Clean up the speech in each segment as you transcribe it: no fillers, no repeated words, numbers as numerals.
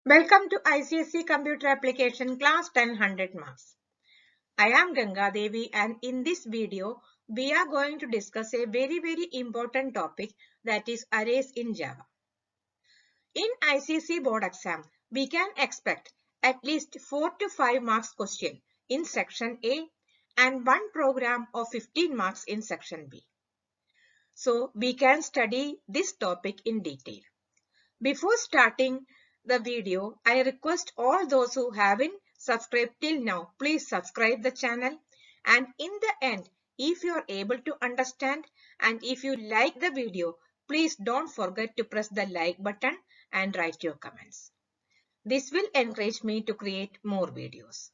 Welcome to ICSE Computer Application Class 10 100 Marks. I am Ganga Devi, and in this video we are going to discuss a very important topic, that is arrays in Java. In ICSE board exam we can expect at least 4 to 5 marks question in section A and one program of 15 marks in section B. So we can study this topic in detail. Before starting the video, I request all those who haven't subscribed till now, please subscribe the channel. And in the end, if you are able to understand and if you like the video, please don't forget to press the like button and write your comments. This will encourage me to create more videos.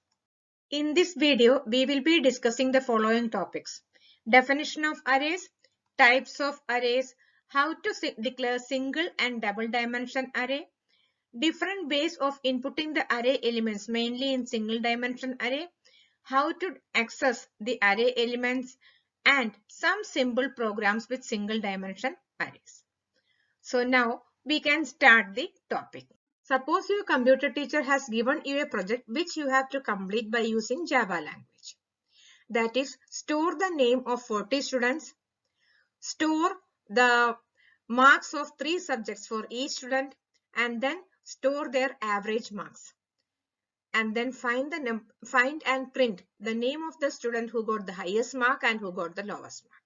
In this video, we will be discussing the following topics: definition of arrays, types of arrays, how to declare single and double dimension array, different ways of inputting the array elements mainly in single dimension array, how to access the array elements, and some simple programs with single dimension arrays. So now we can start the topic. Suppose your computer teacher has given you a project which you have to complete by using Java language. That is, store the name of 40 students, store the marks of 3 subjects for each student, and then store their average marks. And then find and print the name of the student who got the highest mark and who got the lowest mark.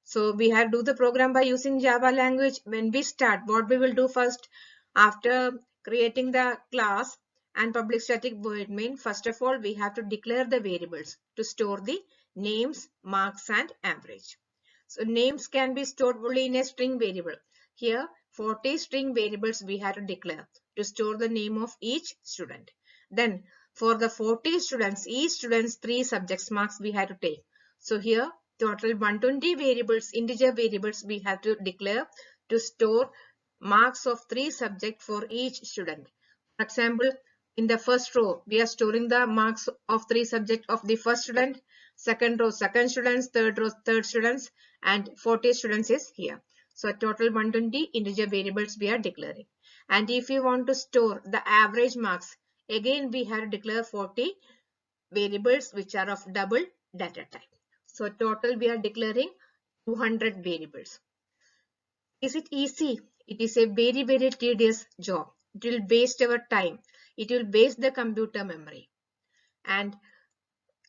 So we have to do the program by using Java language. When we start, what we will do first, after creating the class and public static void main, first of all we have to declare the variables to store the names, marks and average. So names can be stored only in a string variable. Here 40 string variables we have to declare to store the name of each student. Then for the 40 students, each student's 3 subjects marks we have to take. So here total 120 variables, integer variables we have to declare to store marks of 3 subjects for each student. For example, in the first row we are storing the marks of 3 subjects of the first student, second row second students, third row third students, and 40 students is here. So total 120 integer variables we are declaring. And if you want to store the average marks, again we have to declare 40 variables which are of double data type. So total we are declaring 200 variables. Is it easy? It is a very tedious job. It will waste our time. It will waste the computer memory. And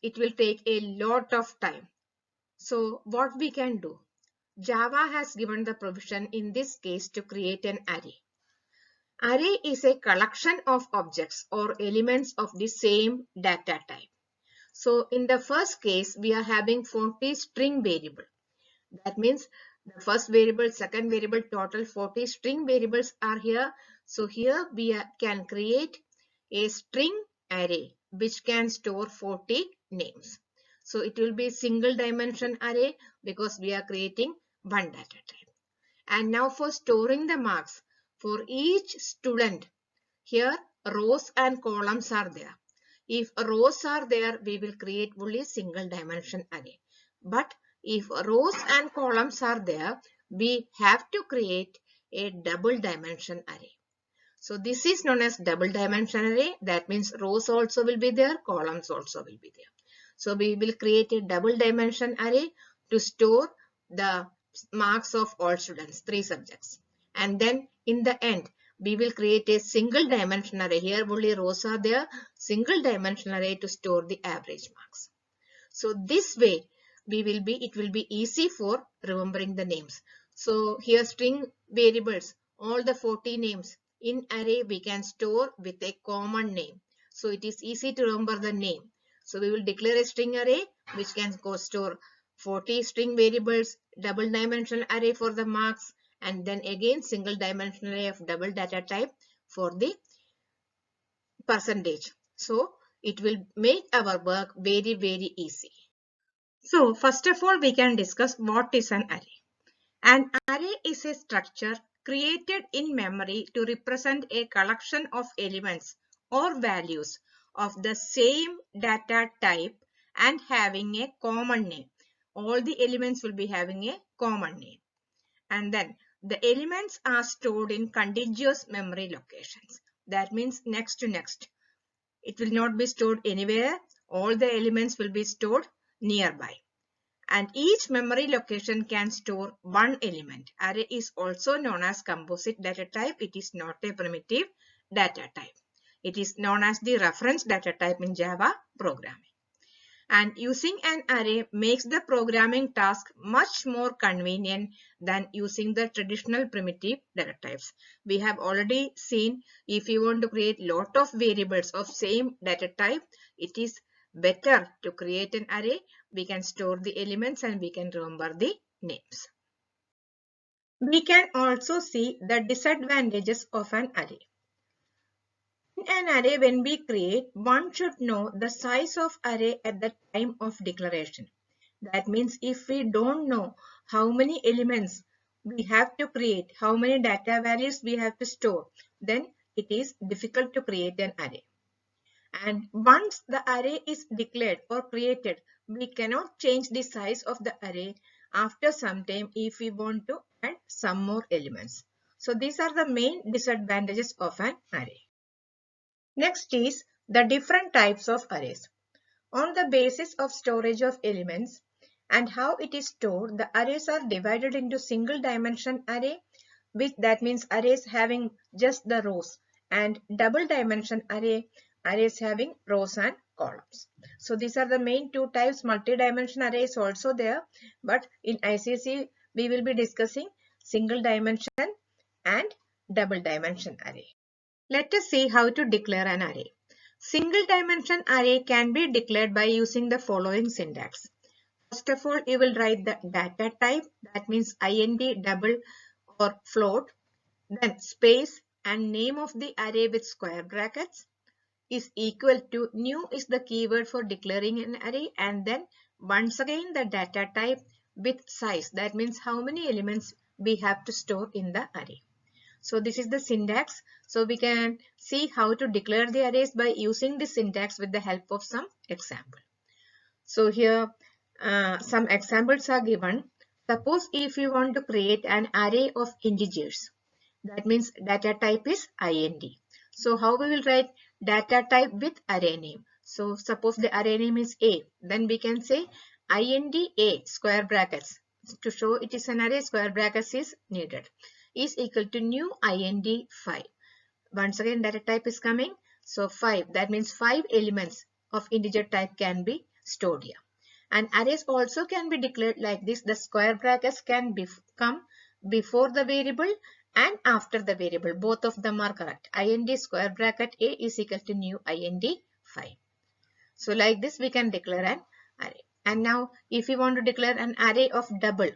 it will take a lot of time. So what we can do? Java has given the provision in this case to create an array. Array is a collection of objects or elements of the same data type. So in the first case, we are having 40 string variable. That means the first variable, second variable, total 40 string variables are here. So here we can create a string array which can store 40 names. So it will be single dimension array because we are creating one data type. And now for storing the marks for each student, here rows and columns are there. If rows are there, we will create only single dimension array. But if rows and columns are there, we have to create a double dimension array. So this is known as double dimension array. That means rows also will be there, columns also will be there. So we will create a double dimension array to store the marks of all students, 3 subjects. And then in the end, we will create a single dimension array. Here only rows are there, single dimension array to store the average marks. So this way it will be easy for remembering the names. So here string variables, all the 40 names in array we can store with a common name. So it is easy to remember the name. So we will declare a string array which can store 40 string variables, double dimensional array for the marks, and then again single dimensional array of double data type for the percentage. So it will make our work very easy. So first of all, we can discuss what is an array. An array is a structure created in memory to represent a collection of elements or values of the same data type and having a common name. All the elements will be having a common name. And then the elements are stored in contiguous memory locations. That means next to next. It will not be stored anywhere. All the elements will be stored nearby. And each memory location can store one element. Array is also known as composite data type. It is not a primitive data type. It is known as the reference data type in Java programming. And using an array makes the programming task much more convenient than using the traditional primitive data types. We have already seen if you want to create lot of variables of same data type, it is better to create an array. We can store the elements and we can remember the names. We can also see the disadvantages of an array. In an array, when we create, one should know the size of array at the time of declaration. That means if we don't know how many elements we have to create, how many data values we have to store, then it is difficult to create an array. And once the array is declared or created, we cannot change the size of the array after some time if we want to add some more elements. So these are the main disadvantages of an array. Next is the different types of arrays. On the basis of storage of elements and how it is stored, the arrays are divided into single dimension array, which that means arrays having just the rows, and double dimension arrays having rows and columns. So these are the main two types. Multi-dimension array is also there, but in ICSE we will be discussing single dimension and double dimension array. Let us see how to declare an array. Single dimension array can be declared by using the following syntax. First of all, you will write the data type, that means int, double or float, then space and name of the array with square brackets is equal to new is the keyword for declaring an array, and then once again the data type with size, that means how many elements we have to store in the array. So this is the syntax. So we can see how to declare the arrays by using this syntax with the help of some example. So here some examples are given. Suppose if you want to create an array of integers, that means data type is int. So how we will write data type with array name? So suppose the array name is a, then we can say int a square brackets. To show it is an array, square brackets is needed, is equal to new int 5. Once again data type is coming. So 5, that means 5 elements of integer type can be stored here. And arrays also can be declared like this. The square brackets can come before the variable and after the variable. Both of them are correct. int square bracket a is equal to new int 5. So like this we can declare an array. And now if we want to declare an array of double,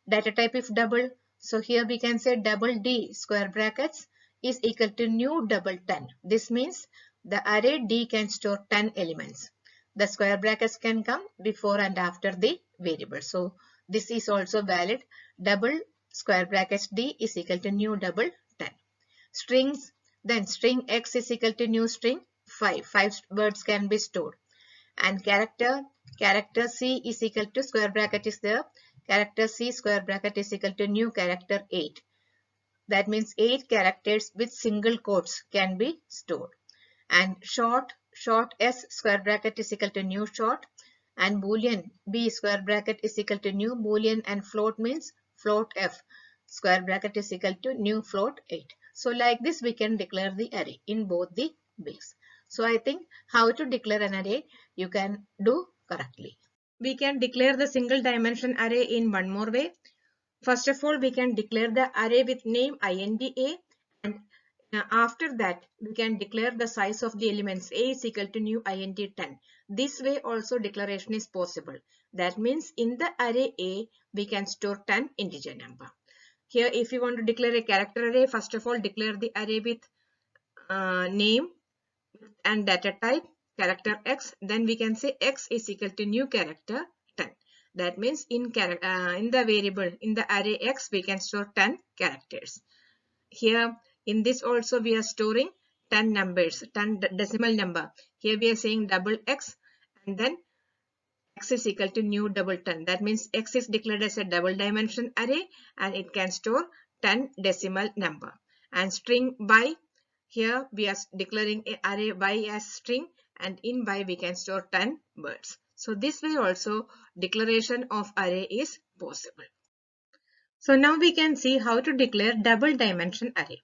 data type if double, so here we can say double d square brackets is equal to new double 10. This means the array d can store 10 elements. The square brackets can come before and after the variable. So this is also valid. Double square brackets d is equal to new double 10. Strings, then string x is equal to new string 5. 5 words can be stored. And character c is equal to square bracket is there. Character c square bracket is equal to new character 8. That means 8 characters with single quotes can be stored. And short s square bracket is equal to new short. And boolean b square bracket is equal to new boolean, and float means float f square bracket is equal to new float 8. So like this we can declare the array in both the ways. So I think how to declare an array you can do correctly. We can declare the single dimension array in one more way. First of all, we can declare the array with name int a, and after that we can declare the size of the elements. A is equal to new int 10. This way also declaration is possible. That means in the array A we can store 10 integer number. Here if you want to declare a character array, first of all declare the array with name and data type character x. Then we can say x is equal to new character 10. That means in the variable in the array x we can store 10 characters. Here in this also we are storing 10 numbers, 10 decimal number. Here we are saying double x, and then x is equal to new double 10. That means x is declared as a double dimension array and it can store 10 decimal number. And string by, here we are declaring a array by as string, and in by we can store 10 words. So this way also declaration of array is possible. So now we can see how to declare double dimension array.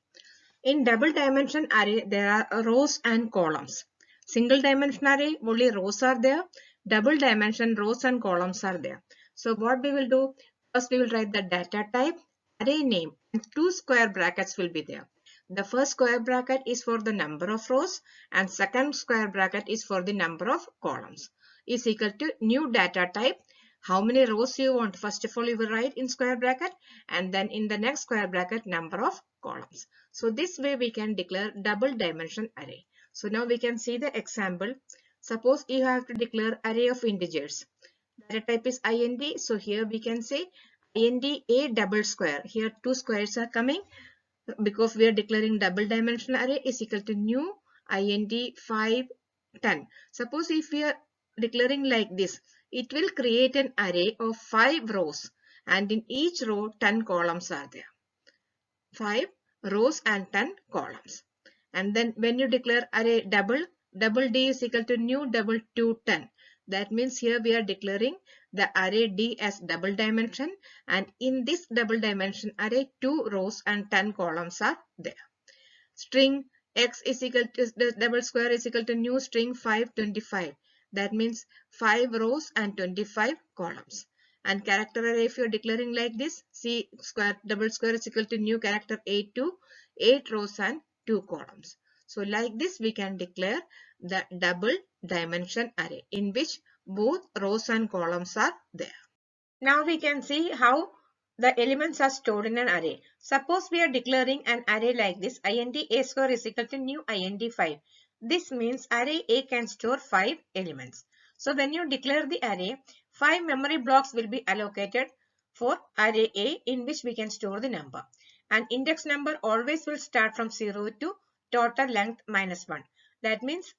In double dimension array, there are rows and columns. Single dimension array, only rows are there. Double dimension rows and columns are there. So what we will do, first we will write the data type, array name, and two square brackets will be there. The first square bracket is for the number of rows and second square bracket is for the number of columns. Is equal to new data type. How many rows you want? First of all, you will write in square bracket, and then in the next square bracket number of columns. So this way we can declare double dimension array. So now we can see the example. Suppose you have to declare array of integers. Data type is int. So here we can say int a double square. Here two squares are coming because we are declaring double dimension array is equal to new int 5 10. Suppose if we are declaring like this, it will create an array of 5 rows, and in each row 10 columns are there. 5 rows and 10 columns. And then when you declare array double D is equal to new double 2 10. That means here we are declaring the array D as double dimension, and in this double dimension array 2 rows and 10 columns are there. String x is equal to the double square is equal to new string 525. That means 5 rows and 25 columns. And character array, if you are declaring like this, C square double square is equal to new character 8 rows and 2 columns. So like this we can declare the double dimension array in which both rows and columns are there. Now we can see how the elements are stored in an array. Suppose we are declaring an array like this, int a square is equal to new int 5. This means array A can store 5 elements. So when you declare the array, 5 memory blocks will be allocated for array A in which we can store the number. And index number always will start from 0 to total length minus 1. That means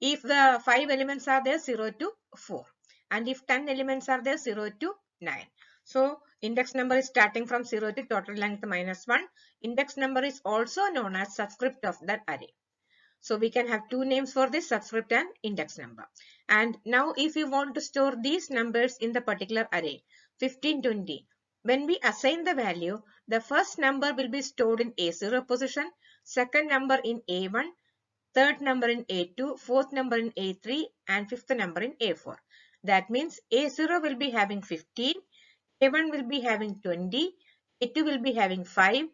if the 5 elements are there, 0 to 4. And if 10 elements are there, 0 to 9. So index number is starting from 0 to total length minus 1. Index number is also known as subscript of that array. So we can have two names for this, subscript and index number. And now if you want to store these numbers in the particular array, 15, 20, when we assign the value, the first number will be stored in A0 position, second number in A1, third number in A2, fourth number in A3, and fifth number in A4. That means A0 will be having 15, A1 will be having 20, A2 will be having 5,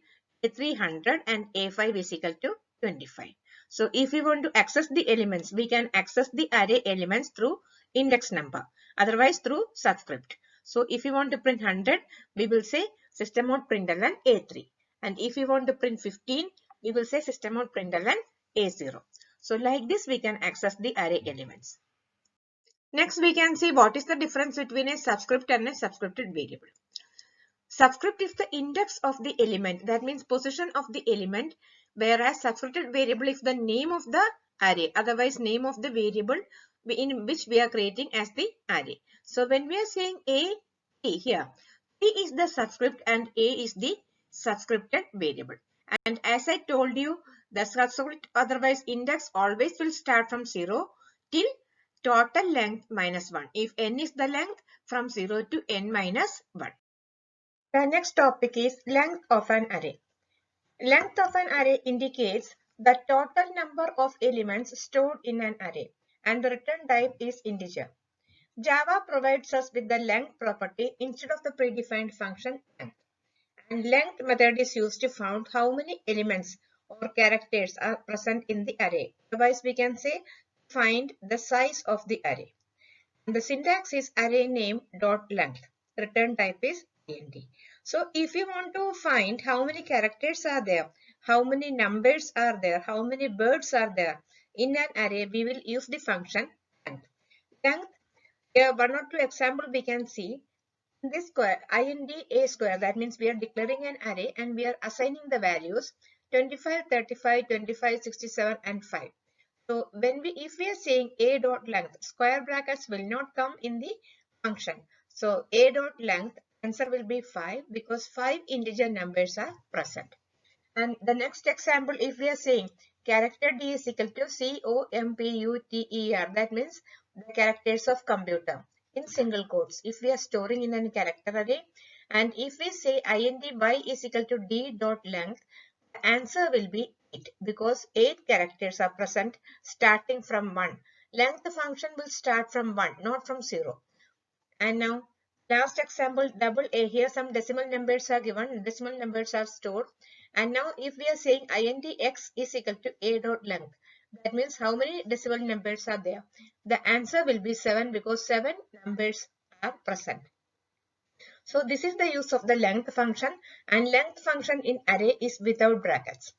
A3 100, and A5 is equal to 25. So if we want to access the elements, we can access the array elements through index number, otherwise through subscript. So if you want to print 100, we will say system.println A3. And if you want to print 15, we will say system.println A0. So like this we can access the array elements. Next we can see what is the difference between a subscript and a subscripted variable. Subscript is the index of the element, that means position of the element, whereas subscripted variable is the name of the array, otherwise name of the variable in which we are creating as the array. So when we are saying A, P here, P is the subscript and A is the subscripted variable. And as I told you, the subscript otherwise index always will start from 0 till total length minus 1. If n is the length, from 0 to n minus 1. The next topic is length of an array. Length of an array indicates the total number of elements stored in an array, and the return type is integer. Java provides us with the length property instead of the predefined function length. And length method is used to find how many elements or characters are present in the array. Otherwise, we can say find the size of the array. And the syntax is array name dot length. Return type is int. So if you want to find how many characters are there, how many numbers are there, how many words are there in an array, we will use the function length. Length, here one or two example we can see. This square, int a square, that means we are declaring an array and we are assigning the values 25, 35, 25, 67 and 5. So if we are saying a dot length, square brackets will not come in the function. So a dot length, answer will be 5 because 5 integer numbers are present. And the next example, if we are saying character D is equal to COMPUTER. That means the characters of computer in single quotes. If we are storing in a character array, and if we say int y is equal to d dot length, the answer will be 8 because 8 characters are present starting from 1. Length function will start from 1, not from 0. And now last example, double A. Here some decimal numbers are given, decimal numbers are stored. And now if we are saying int x is equal to a dot length, that means how many decimal numbers are there? The answer will be 7 because 7 numbers are present. So this is the use of the length function, and length function in array is without brackets.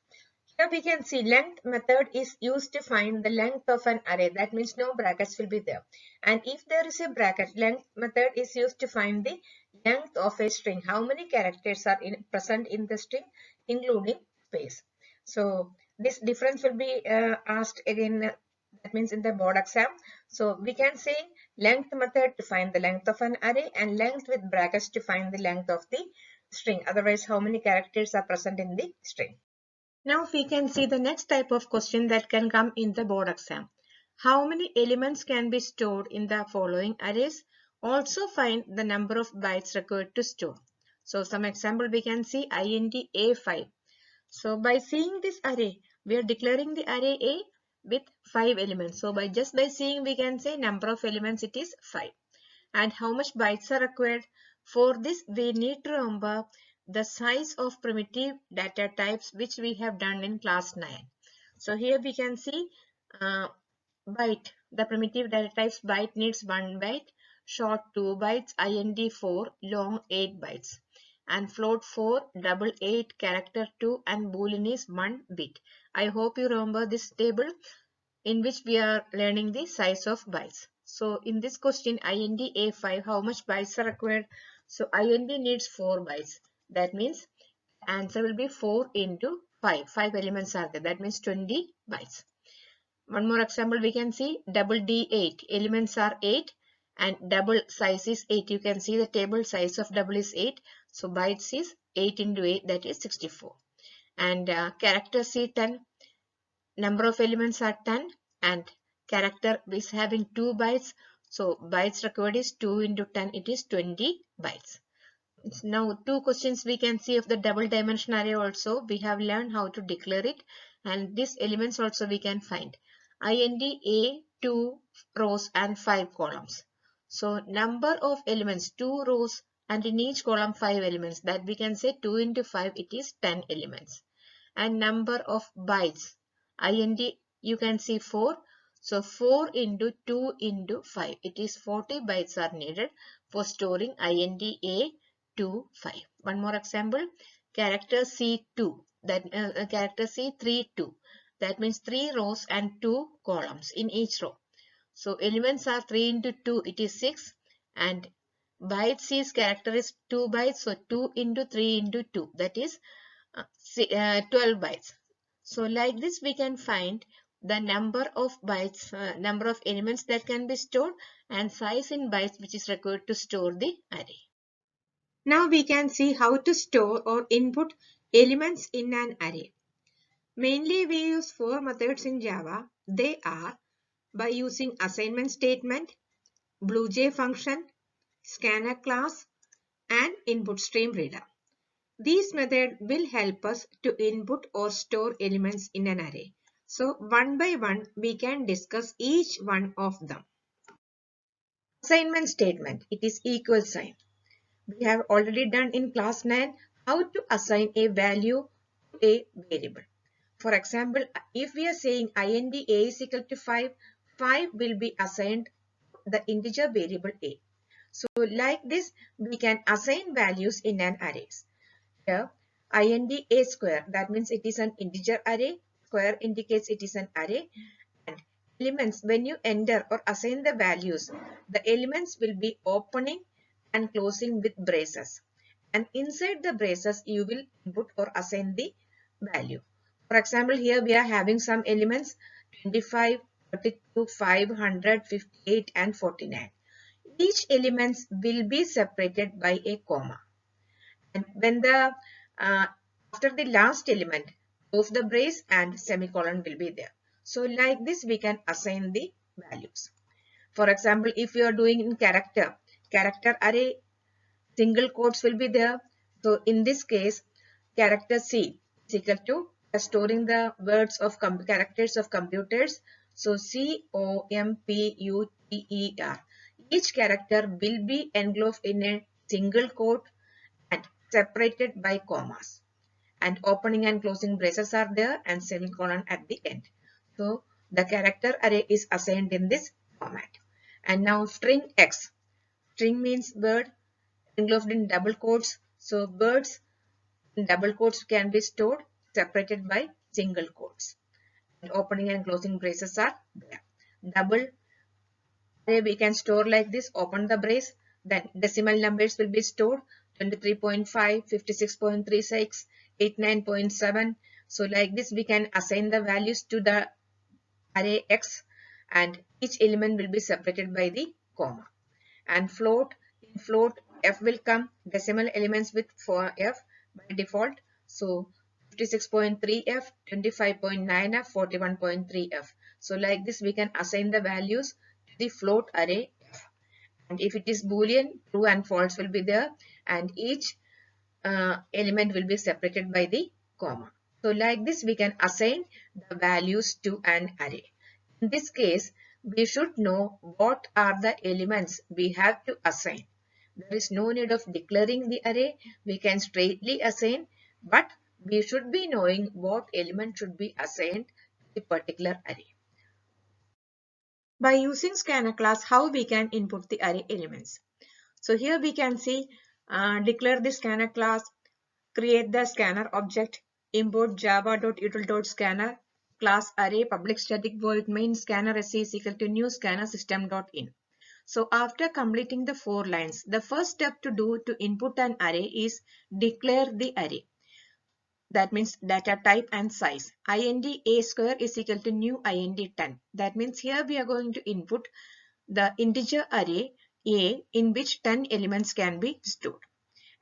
Here we can see length method is used to find the length of an array. That means no brackets will be there. And if there is a bracket, length method is used to find the length of a string. How many characters are present in the string, including space. So this difference will be asked again. That means in the board exam. So we can say length method to find the length of an array and length with brackets to find the length of the string. Otherwise, how many characters are present in the string. Now we can see the next type of question that can come in the board exam. How many elements can be stored in the following arrays? Also find the number of bytes required to store. So some example we can see int A5. So by seeing this array, we are declaring the array A with 5 elements. So just by seeing we can say number of elements it is 5. And how much bytes are required? For this we need to remember the size of primitive data types which we have done in class 9. So here we can see byte, the primitive data types byte needs 1 byte, short 2 bytes, int 4, long 8 bytes, and float 4, double 8, character 2, and boolean is 1 bit. I hope you remember this table in which we are learning the size of bytes. So in this question int A5, how much bytes are required? So int needs 4 bytes. That means answer will be 4 into 5. 5 elements are there. That means 20 bytes. One more example we can see double D8. Elements are 8 and double size is 8. You can see the table size of double is 8. So bytes is 8 into 8, that is 64. And character C10. Number of elements are 10 and character is having 2 bytes. So bytes required is 2 into 10, it is 20 bytes. Now two questions we can see of the double dimension array also. We have learned how to declare it, and these elements also we can find. int A 2 rows and 5 columns. So number of elements 2 rows and in each column 5 elements, that we can say 2 into 5 it is 10 elements. And number of bytes int you can see 4. So 4 into 2 into 5, it is 40 bytes are needed for storing int A 2 5. One more example, character C2, that character C3 2, that means 3 rows and 2 columns in each row. So elements are 3 into 2, it is 6, and bytes is character is 2 bytes, so 2 into 3 into 2, that is 12 bytes. So like this we can find the number of bytes, number of elements that can be stored and size in bytes which is required to store the array. Now we can see how to store or input elements in an array. Mainly we use 4 methods in Java. They are by using assignment statement, BlueJ function, scanner class, and input stream reader. These methods will help us to input or store elements in an array. So one by one we can discuss each one of them. Assignment statement, it is equal sign. We have already done in class 9 how to assign a value to a variable. For example, if we are saying int A is equal to 5, 5 will be assigned the integer variable A. So like this, we can assign values in an array. Here, int A square, that means it is an integer array. Square indicates it is an array. And elements, when you enter or assign the values, the elements will be opening and closing with braces. And inside the braces, you will input or assign the value. For example, here we are having some elements 25, 32, 500, 58 and 49. Each elements will be separated by a comma. And when the after the last element, close the brace and semicolon will be there. So like this we can assign the values. For example, if you are doing in character array, single quotes will be there. So in this case, character C is equal to storing the words of characters of computers. So COMPUTER. Each character will be engulfed in a single quote and separated by commas. And opening and closing braces are there and semicolon at the end. So the character array is assigned in this format. And now string X. String means word engulfed in double quotes. So words in double quotes can be stored separated by single quotes. And opening and closing braces are there. Double array we can store like this. Open the brace. Then decimal numbers will be stored. 23.5, 56.36, 89.7. So like this we can assign the values to the array X and each element will be separated by the comma. And float, in float F will come, decimal elements with for F by default. So 56.3F, 25.9F, 41.3F. So like this we can assign the values to the float array F. And if it is boolean, true and false will be there and each element will be separated by the comma. So like this we can assign the values to an array. In this case, we should know what are the elements we have to assign. There is no need of declaring the array. We can straightly assign, but we should be knowing what element should be assigned to the particular array. By using scanner class, how we can input the array elements. So here we can see declare the scanner class, create the scanner object, import java.util.scanner class array public static void main scanner sc is equal to new scanner system.in. So after completing the 4 lines, the first step to do to input an array is declare the array. That means data type and size. int a square is equal to new int 10. That means here we are going to input the integer array a in which 10 elements can be stored.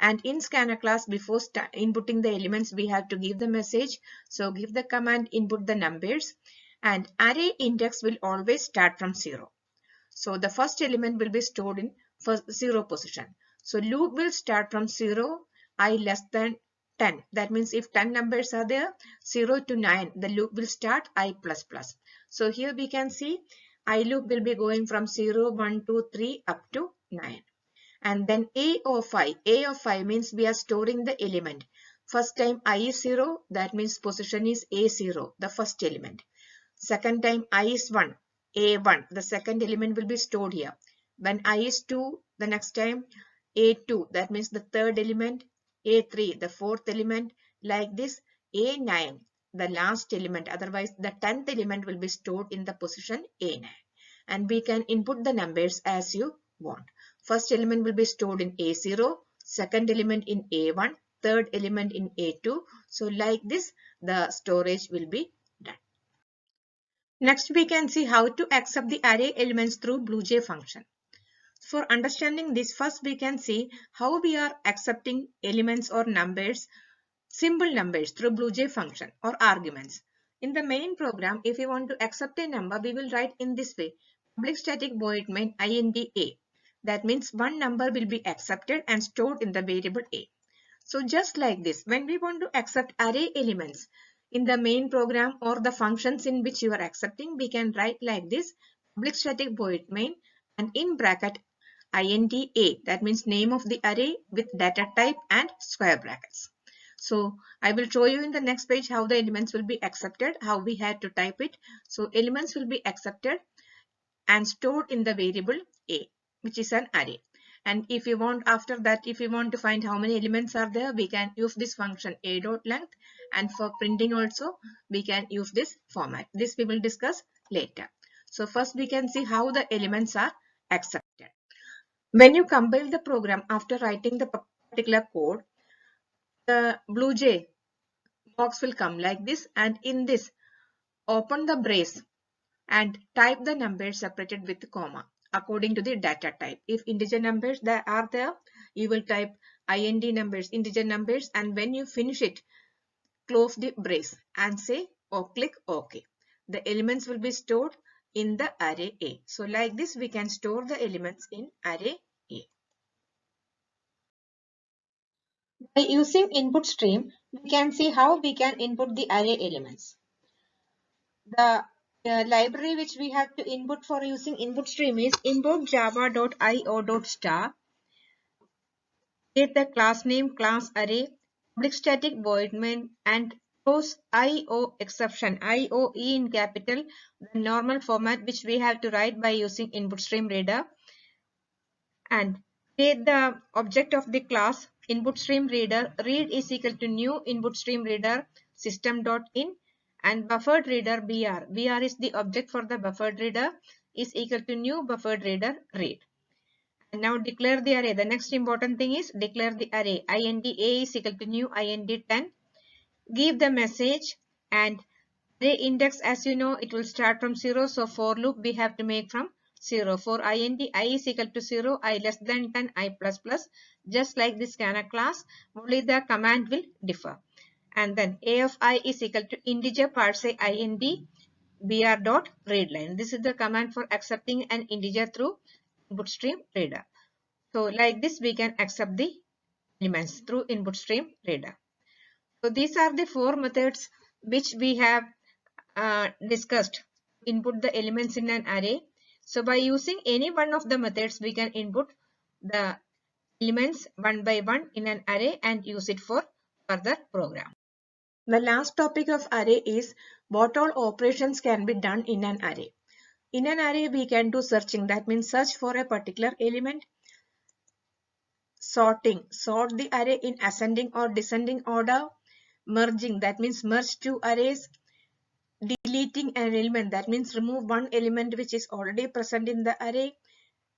And in scanner class, before inputting the elements, we have to give the message. So give the command input the numbers and array index will always start from 0. So the first element will be stored in first 0 position. So loop will start from 0, I less than 10. That means if 10 numbers are there, 0 to 9, the loop will start I plus plus. So here we can see I loop will be going from 0, 1, 2, 3 up to 9. And then A of 5. A of 5 means we are storing the element. First time I is 0, that means position is A0, the first element. Second time I is 1, A1, the second element will be stored here. When I is 2, the next time A2, that means the third element, A3, the fourth element, like this, A9, the last element, otherwise the 10th element will be stored in the position A9. And we can input the numbers as you want. First element will be stored in A0, second element in A1, third element in A2. So like this, the storage will be done. Next, we can see how to accept the array elements through BlueJ function. For understanding this, first we can see how we are accepting elements or numbers, simple numbers through BlueJ function or arguments. In the main program, if we want to accept a number, we will write in this way, public static void main int a. That means one number will be accepted and stored in the variable a. So just like this, when we want to accept array elements in the main program or the functions in which you are accepting, we can write like this, public static void main and in bracket int a. That means name of the array with data type and square brackets. So I will show you in the next page how the elements will be accepted, how we had to type it. So elements will be accepted and stored in the variable a, which is an array. And if you want, after that, if you want to find how many elements are there, we can use this function a.length, and for printing also we can use this format. This we will discuss later. So first we can see how the elements are accepted. When you compile the program after writing the particular code, the BlueJ box will come like this, and in this open the brace and type the numbers separated with comma according to the data type. If integer numbers that are there, you will type int numbers, integer numbers, and when you finish it, close the brace and say or click OK. The elements will be stored in the array A. So like this we can store the elements in array A. By using input stream, we can see how we can input the array elements. The library which we have to input for using input stream is import java.io.star. Create the class name class array, public static void main, and throws IO exception, IOE in capital, the normal format which we have to write by using input stream reader, and create the object of the class input stream reader. Read is equal to new input stream reader system.in, and buffered reader BR. BR is the object for the buffered reader is equal to new buffered reader read. And now declare the array. The next important thing is declare the array. int a is equal to new int 10. Give the message, and array index, as you know, it will start from 0. So for loop we have to make from 0. For int I is equal to 0, I less than 10, I plus plus. Just like this scanner class, only the command will differ. And then a of I is equal to integer parse int br dot readline. This is the command for accepting an integer through input stream reader. So like this we can accept the elements through input stream reader. So these are the four methods which we have discussed. Input the elements in an array. So by using any one of the methods we can input the elements one by one in an array and use it for further program. The last topic of array is what all operations can be done in an array. In an array we can do searching, that means search for a particular element. Sorting, sort the array in ascending or descending order. Merging, that means merge two arrays. Deleting an element, that means remove one element which is already present in the array.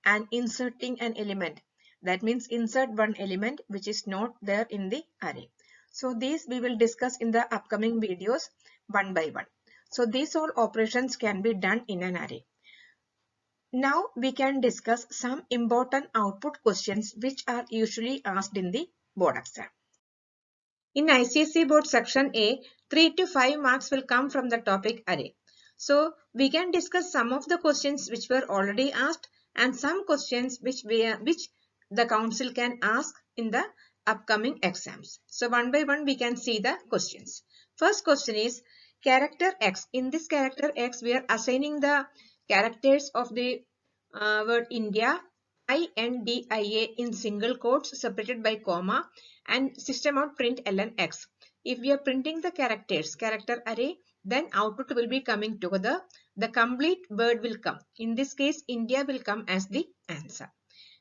And inserting an element, that means insert one element which is not there in the array. So these we will discuss in the upcoming videos one by one. So these all operations can be done in an array. Now we can discuss some important output questions which are usually asked in the board exam. In ICSE board section A, 3 to 5 marks will come from the topic array. So we can discuss some of the questions which were already asked and some questions which the council can ask in the upcoming exams. So one by one we can see the questions. First question is character X. In this character X we are assigning the characters of the word India, INDIA in single quotes separated by comma, and system out print ln x. If we are printing the character array, then output will be coming together. The complete word will come. In this case, India will come as the answer.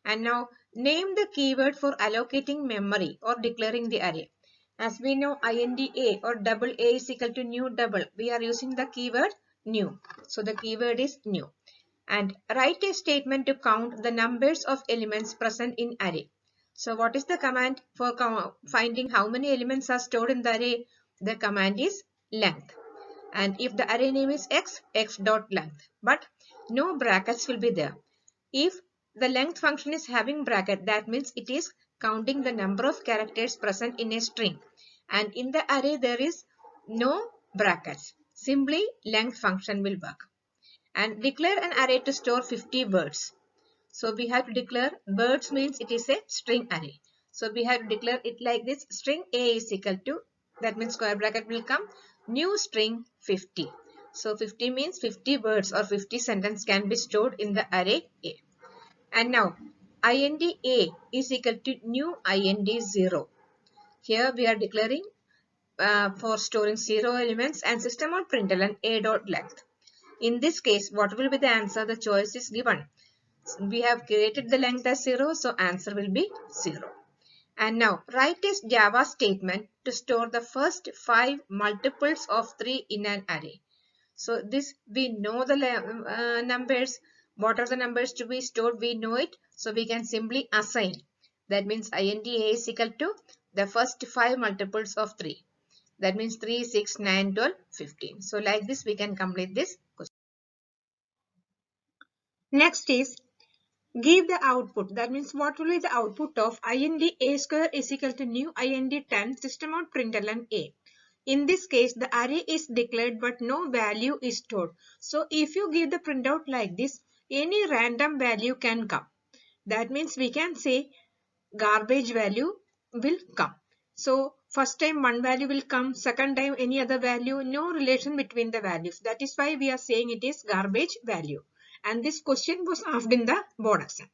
And now name the keyword for allocating memory or declaring the array. As we know, INDA or double A is equal to new double. We are using the keyword new. So the keyword is new. And write a statement to count the numbers of elements present in array. So what is the command for finding how many elements are stored in the array? The command is length. And if the array name is x, x dot length. But no brackets will be there. If the length function is having bracket, that means it is counting the number of characters present in a string. And in the array there is no brackets. Simply length function will work. And declare an array to store 50 words. So we have to declare words means it is a string array. So we have to declare it like this. String A is equal to, that means square bracket will come, new string 50. So 50 means 50 words or 50 sentences can be stored in the array A. And now int A is equal to new int 0. Here we are declaring for storing 0 elements and system out println A dot length. In this case, what will be the answer? The choice is given. We have created the length as 0, so answer will be 0. And now write a Java statement to store the first 5 multiples of 3 in an array. So this we know the numbers. What are the numbers to be stored? We know it. So we can simply assign. That means int A is equal to the first 5 multiples of 3. That means 3, 6, 9, 12, 15. So like this we can complete this question. Next is give the output. That means what will be the output of int A square is equal to new int 10 system out println A. In this case, the array is declared but no value is stored. So if you give the printout like this, any random value can come. That means we can say garbage value will come. So first time one value will come, second time any other value, no relation between the values. That is why we are saying it is garbage value. And this question was asked in the board exam.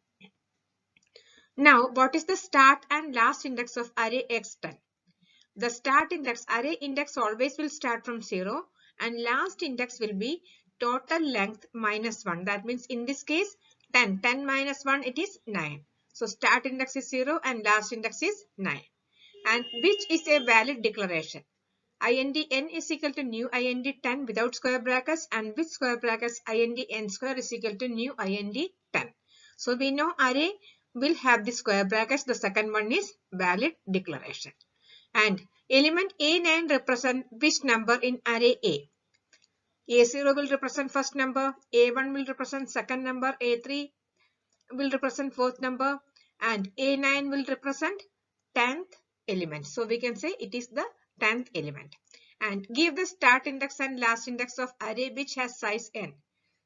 Now, what is the start and last index of array x10? The start index, array index always will start from 0 and last index will be total length minus 1. That means in this case 10. 10 minus 1 it is 9. So start index is 0 and last index is 9. And which is a valid declaration? Int n is equal to new int 10 without square brackets and with square brackets int n square is equal to new int 10. So we know array will have the square brackets. The second one is valid declaration. And element A9 represent which number in array A? A0 will represent first number, A1 will represent second number, A3 will represent fourth number, and A9 will represent 10th element. So we can say it is the 10th element. And give the start index and last index of array which has size n.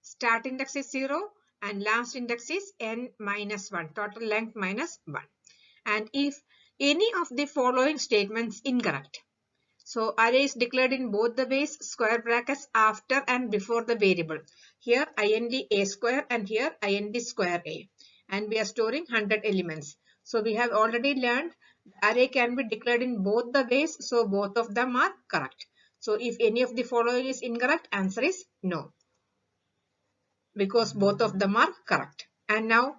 Start index is 0 and last index is n minus 1, total length minus 1. And if any of the following statements incorrect. So array is declared in both the ways, square brackets after and before the variable. Here int a square and here int square a. And we are storing 100 elements. So we have already learned array can be declared in both the ways. So both of them are correct. So if any of the following is incorrect, answer is no. Because both of them are correct. And now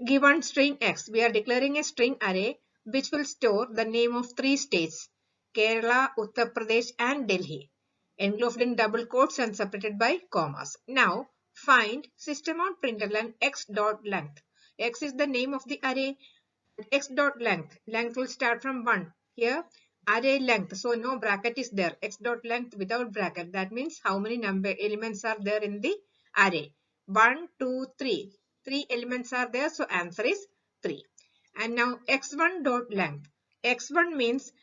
given string x, we are declaring a string array which will store the name of 3 states, Kerala, Uttar Pradesh and Delhi, enclosed in double quotes and separated by commas. Now find system.println x dot length. X is the name of the array. X dot length. Length will start from 1. Here array length. So no bracket is there. X dot length without bracket. That means how many number elements are there in the array. 1, 2, 3. 3 elements are there. So answer is 3. And now x1 dot length. X1 means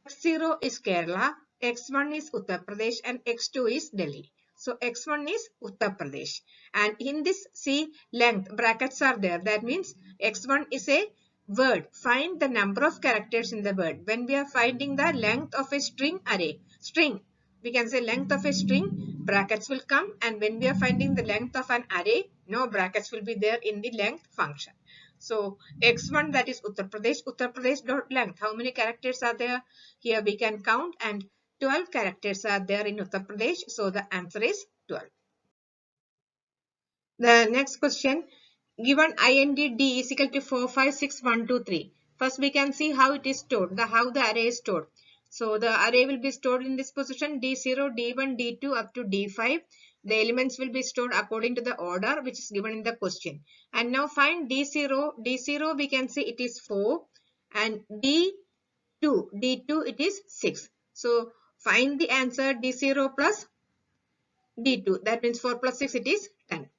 x0 is Kerala, x1 is Uttar Pradesh and x2 is Delhi. So x1 is Uttar Pradesh. And in this see length brackets are there. That means x1 is a word. Find the number of characters in the word. When we are finding the length of a string array, string, we can say length of a string, brackets will come. And when we are finding the length of an array, no brackets will be there in the length function. So x1 that is Uttar Pradesh dot length. How many characters are there? Here we can count and 12 characters are there in Uttar Pradesh. So the answer is 12. The next question, given int d is equal to 4, 5, 6, 1, 2, 3. First we can see how it is stored, how the array is stored. So the array will be stored in this position D0, D1, D2 up to D5. The elements will be stored according to the order which is given in the question. And now find D0. D0 we can say it is 4 and D2 it is 6. So find the answer D0 plus D2. That means 4 plus 6 it is 10.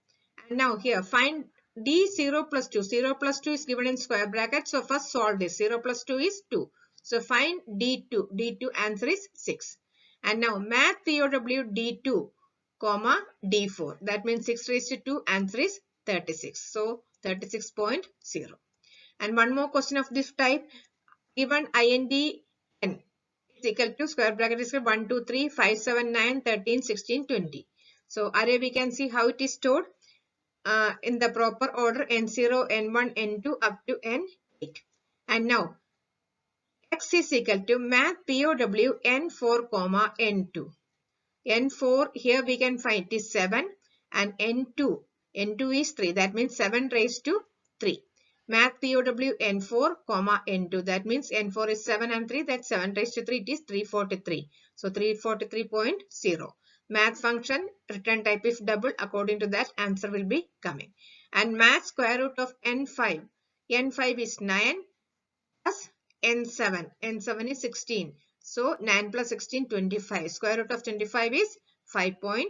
And now here find D0 plus 2. 0 plus 2 is given in square bracket. So first solve this. 0 plus 2 is 2. So find D2. D2 answer is 6. And now math POW D2 comma D4. That means 6 raised to 2 answer is 36. So 36.0. And one more question of this type. Given int n is equal to square bracket is 1, 2, 3, 5, 7, 9, 13, 16, 20. So array we can see how it is stored. In the proper order n0, n1, n2 up to n8. And now x is equal to math POW n4 comma n2. n4 here we can find is 7 and n2 is 3. That means 7 raised to 3. Math POW n4 comma n2. That means n4 is 7 and 3. That 7 raised to 3 it is 343. So 343.0. Math function return type if double, according to that answer will be coming. And math square root of n5. n5 is 9 plus n7. n7 is 16. So 9 plus 16 25. Square root of 25 is 5.0.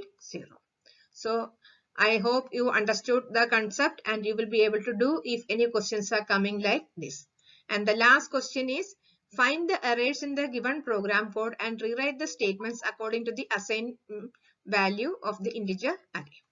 So I hope you understood the concept and you will be able to do if any questions are coming like this. And the last question is Find the errors in the given program code and rewrite the statements according to the assigned value of the integer array.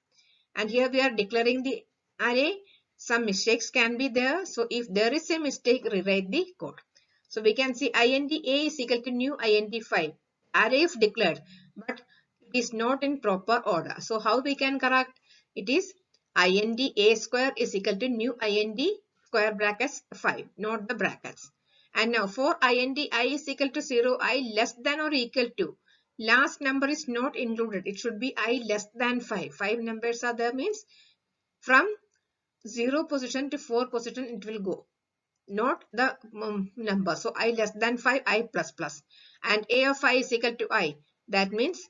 And here we are declaring the array. Some mistakes can be there. So if there is a mistake, rewrite the code. So we can see int a is equal to new int 5. Array is declared, but it is not in proper order. So how we can correct? It is int a square is equal to new int square brackets 5, not the brackets. And now for int I is equal to 0, I less than or equal to. Last number is not included. It should be I less than 5. 5 numbers are there, means from 0 position to 4 position it will go. Not the number. So I less than 5, I plus plus. And a of I is equal to I. That means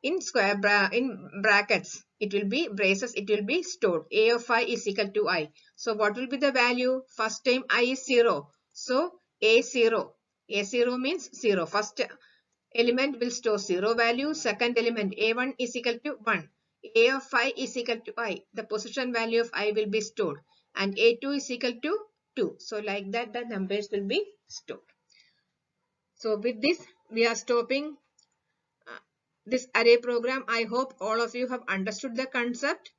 in in brackets it will be braces, it will be stored. A of I is equal to I. So what will be the value? First time I is 0. So A0. A0 means 0. First element will store 0 value. Second element A1 is equal to 1. A of I is equal to I. The position value of I will be stored. And A2 is equal to 2. So like that the numbers will be stored. So with this we are stopping this array program. I hope all of you have understood the concept.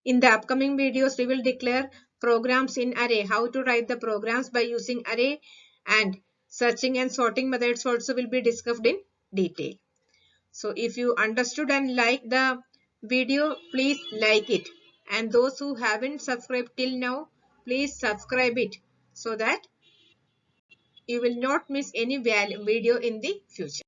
In the upcoming videos, we will declare programs in array, how to write the programs by using array, and searching and sorting methods also will be discussed in detail. So if you understood and like the video, please like it. And those who haven't subscribed till now, please subscribe it so that you will not miss any video in the future.